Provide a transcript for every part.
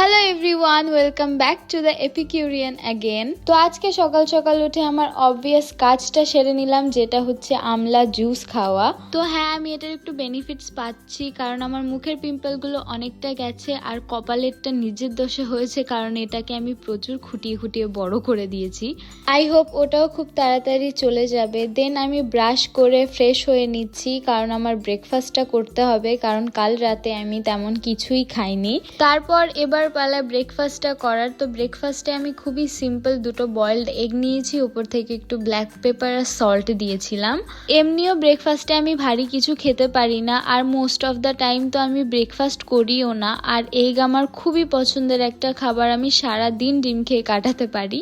Hello everyone, welcome back to the Epicurean again. তো আজকে সকাল সকাল উঠে আমার অবভিয়াস কাজটা সেরে নিলাম, যেটা হচ্ছে আমলা জুস খাওয়া। তো হ্যাঁ, আমি এটার একটু বেনিফিটস পাচ্ছি, কারণ আমার মুখের পিম্পলগুলো অনেকটা গেছে আর কপালেরটা নিজের দোষে হয়েছে, কারণ এটাকে আমি প্রচুর খুঁটিয়ে খুঁটিয়ে বড় করে দিয়েছি। আই হোপ ওটাও খুব তাড়াতাড়ি চলে যাবে। দেন আমি ব্রাশ করে ফ্রেশ হয়ে নিচ্ছি, কারণ আমার ব্রেকফাস্টটা করতে হবে, কারণ কাল রাতে আমি তেমন কিছুই খাইনি। তারপর এবার পালা ব্রেকফাস্টটা করার। তো ব্রেকফাস্টে আমি খুবই সিম্পল দুটো বয়েলড এগ নিয়েছি, উপর থেকে একটু ব্ল্যাক পেপার আর সল্ট দিয়েছিলাম। এমনিও ব্রেকফাস্টে আমি ভারী কিছু খেতে পারি না, আর মোস্ট অফ দ্য টাইম তো আমি ব্রেকফাস্ট করিও না। আর এগ আমার খুবই পছন্দের একটা খাবার, আমি সারা দিন ডিম খেয়ে কাটাতে পারি।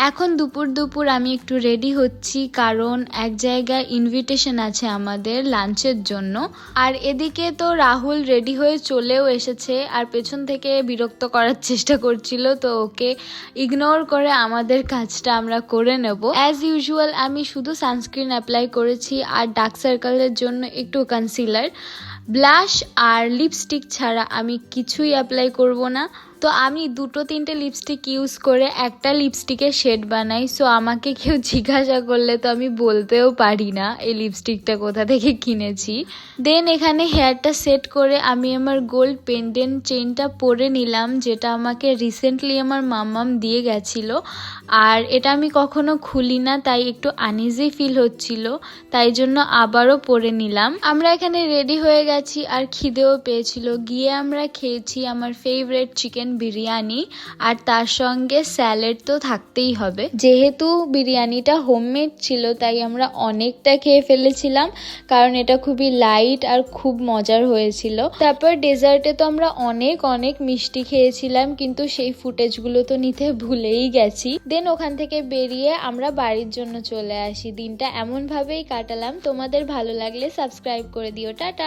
এখন দুপুর আমি একটু রেডি হচ্ছি, কারণ এক জায়গায় ইনভিটেশন আছে আমাদের লাঞ্চের জন্য। আর এদিকে তো রাহুল রেডি হয়ে চলেও এসেছে, আর পেছন থেকে বিরক্ত করার চেষ্টা করছিল, তো ওকে ইগনোর করে আমাদের কাজটা আমরা করে নেব। অ্যাজ ইউজুয়াল আমি শুধু সানস্ক্রিন অ্যাপ্লাই করেছি, আর ডার্ক সার্কেলের জন্য একটু কনসিলার, ব্লাশ আর লিপস্টিক ছাড়া আমি কিছুই অ্যাপ্লাই করব না। তো আমি 2-3টে লিপস্টিক ইউজ করে একটা লিপস্টিকের শেড বানাই। সো আমাকে কেউ জিজ্ঞাসা করলে তো আমি বলতেও পারি না এই লিপস্টিকটা কোথা থেকে কিনেছি। দেন এখানে হেয়ারটা সেট করে আমি আমার গোল্ড পেন্ডেন্ট চেইনটা পরে নিলাম, যেটা আমাকে রিসেন্টলি আমার মাম্মাম দিয়ে গেছিল। আর এটা আমি কখনো খুলি না, তাই একটু আনইজি ফিল হচ্ছিল, তাই জন্য আবারও পরে নিলাম। আমরা এখানে রেডি হয়ে গেছি, আর খিদেও পেয়েছিল। গিয়ে আমরা খেয়েছি আমার ফেভারিট চিকেন বিরিয়ানি, আর তার সঙ্গে স্যালাড তো থাকতেই হবে। যেহেতু বিরিয়ানিটা হোমমেড ছিল, তাই আমরা অনেকটা খেয়ে ফেলেছিলাম, কারণ এটা খুবই লাইট আর খুব মজার হয়েছিল। তারপর ডেজার্টে তো আমরা অনেক মিষ্টি খেয়েছিলাম, কিন্তু সেই ফুটেজগুলো তো নিতে ভুলেই গেছি। দেন ওখান থেকে বেরিয়ে আমরা বাড়ির জন্য চলে আসি। দিনটা এমনভাবেই কাটালাম। তোমাদের ভালো লাগলে সাবস্ক্রাইব করে দিও। টাটা।